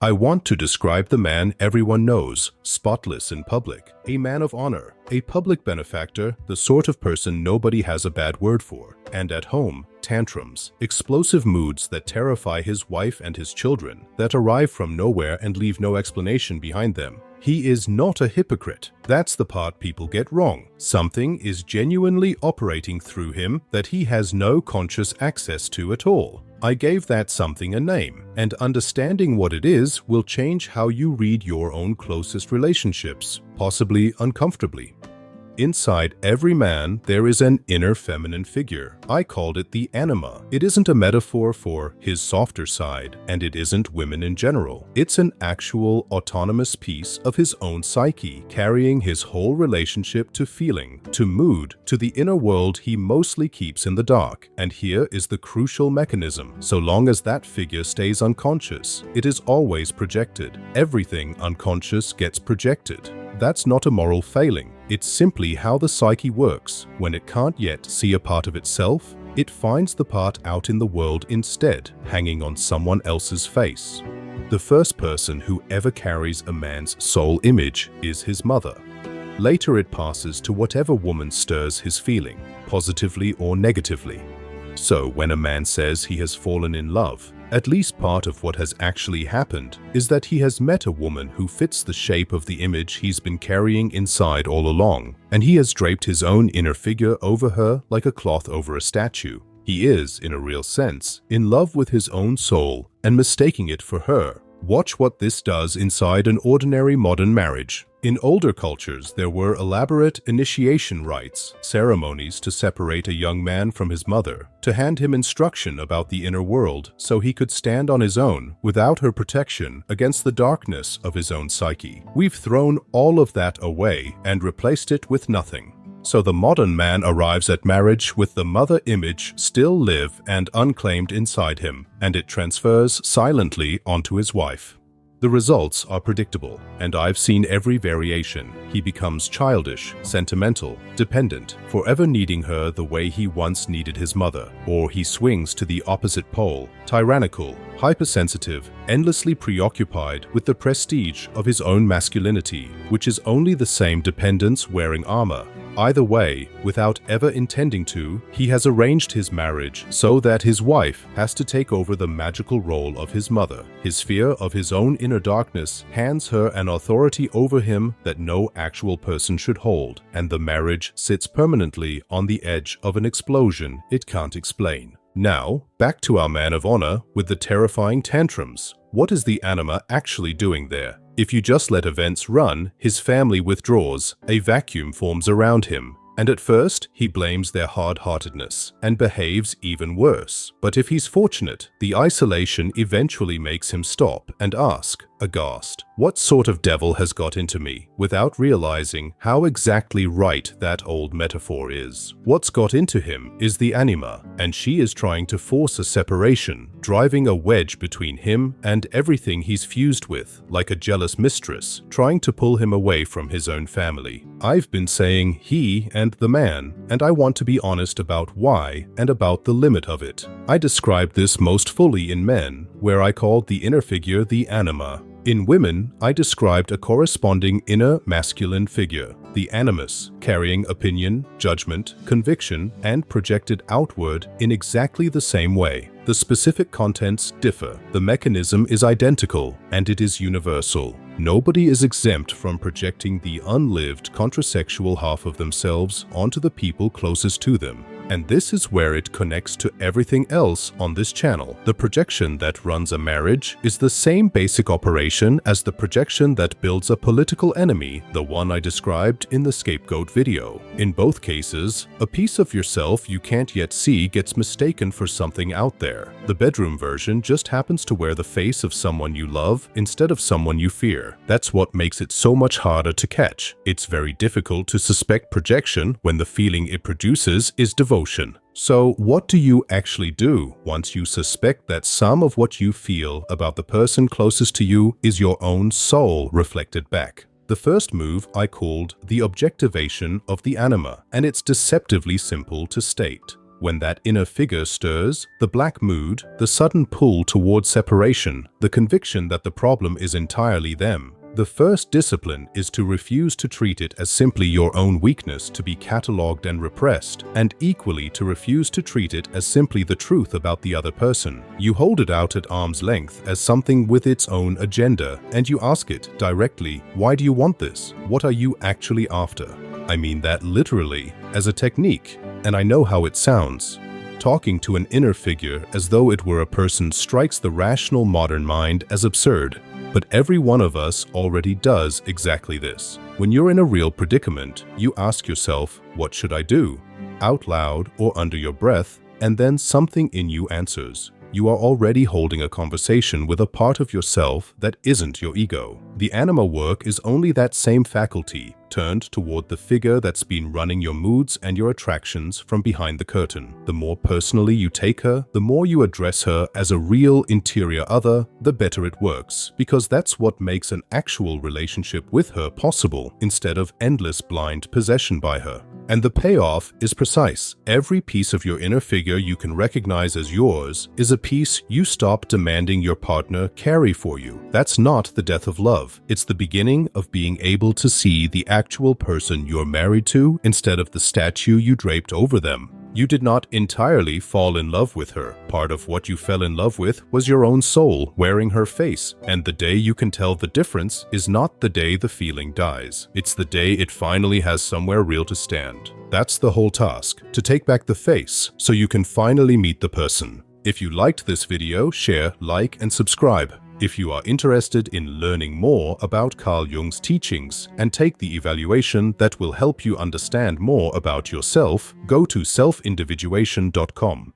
I want to describe the man everyone knows, spotless in public, a man of honor, a public benefactor, the sort of person nobody has a bad word for, and at home, tantrums, explosive moods that terrify his wife and his children, that arrive from nowhere and leave no explanation behind them. He is not a hypocrite. That's the part people get wrong. Something is genuinely operating through him that he has no conscious access to at all. I gave that something a name, and understanding what it is will change how you read your own closest relationships, possibly uncomfortably. Inside every man, there is an inner feminine figure. I called it the anima. It isn't a metaphor for his softer side, and it isn't women in general. It's an actual autonomous piece of his own psyche, carrying his whole relationship to feeling, to mood, to the inner world he mostly keeps in the dark. And here is the crucial mechanism. So long as that figure stays unconscious, it is always projected. Everything unconscious gets projected. That's not a moral failing. It's simply how the psyche works. When it can't yet see a part of itself, it finds the part out in the world instead, hanging on someone else's face. The first person who ever carries a man's soul image is his mother. Later it passes to whatever woman stirs his feeling, positively or negatively. So when a man says he has fallen in love, at least part of what has actually happened is that he has met a woman who fits the shape of the image he's been carrying inside all along, and he has draped his own inner figure over her like a cloth over a statue. He is, in a real sense, in love with his own soul and mistaking it for her. Watch what this does inside an ordinary modern marriage. In older cultures, there were elaborate initiation rites, ceremonies to separate a young man from his mother, to hand him instruction about the inner world so he could stand on his own without her protection against the darkness of his own psyche. We've thrown all of that away and replaced it with nothing. So the modern man arrives at marriage with the mother image still live and unclaimed inside him, and it transfers silently onto his wife. The results are predictable, and I've seen every variation. He becomes childish, sentimental, dependent, forever needing her the way he once needed his mother. Or he swings to the opposite pole, tyrannical, hypersensitive, endlessly preoccupied with the prestige of his own masculinity, which is only the same dependence wearing armor. Either way, without ever intending to, he has arranged his marriage so that his wife has to take over the magical role of his mother. His fear of his own inner darkness hands her an authority over him that no actual person should hold, and the marriage sits permanently on the edge of an explosion it can't explain. Now, back to our man of honor with the terrifying tantrums. What is the anima actually doing there? If you just let events run, his family withdraws, a vacuum forms around him, and at first he blames their hard-heartedness and behaves even worse. But if he's fortunate, the isolation eventually makes him stop and ask, aghast, what sort of devil has got into me, without realizing how exactly right that old metaphor is. What's got into him is the anima, and she is trying to force a separation, driving a wedge between him and everything he's fused with, like a jealous mistress, trying to pull him away from his own family. I've been saying he and the man, and I want to be honest about why and about the limit of it. I described this most fully in men, where I called the inner figure the anima. In women, I described a corresponding inner masculine figure, the animus, carrying opinion, judgment, conviction, and projected outward in exactly the same way. The specific contents differ, the mechanism is identical, and it is universal. Nobody is exempt from projecting the unlived contrasexual half of themselves onto the people closest to them. And this is where it connects to everything else on this channel. The projection that runs a marriage is the same basic operation as the projection that builds a political enemy, the one I described in the scapegoat video. In both cases, a piece of yourself you can't yet see gets mistaken for something out there. The bedroom version just happens to wear the face of someone you love instead of someone you fear. That's what makes it so much harder to catch. It's very difficult to suspect projection when the feeling it produces is devotion. So what do you actually do once you suspect that some of what you feel about the person closest to you is your own soul reflected back? The first move I called the objectivation of the anima, and it's deceptively simple to state. When that inner figure stirs, the black mood, the sudden pull toward separation, the conviction that the problem is entirely them, the first discipline is to refuse to treat it as simply your own weakness to be catalogued and repressed, and equally to refuse to treat it as simply the truth about the other person. You hold it out at arm's length as something with its own agenda, and you ask it directly, why do you want this? What are you actually after? I mean that literally, as a technique, and I know how it sounds. Talking to an inner figure as though it were a person strikes the rational modern mind as absurd. But every one of us already does exactly this. When you're in a real predicament, you ask yourself, what should I do? Out loud or under your breath, and then something in you answers. You are already holding a conversation with a part of yourself that isn't your ego. The anima work is only that same faculty turned toward the figure that's been running your moods and your attractions from behind the curtain. The more personally you take her, the more you address her as a real interior other, the better it works, because that's what makes an actual relationship with her possible instead of endless blind possession by her. And the payoff is precise. Every piece of your inner figure you can recognize as yours is a piece you stop demanding your partner carry for you. That's not the death of love. It's the beginning of being able to see the actual person you're married to instead of the statue you draped over them. You did not entirely fall in love with her. Part of what you fell in love with was your own soul wearing her face. And the day you can tell the difference is not the day the feeling dies. It's the day it finally has somewhere real to stand. That's the whole task, to take back the face so you can finally meet the person. If you liked this video, share, like, and subscribe. If you are interested in learning more about Carl Jung's teachings and take the evaluation that will help you understand more about yourself, go to selfindividuation.com.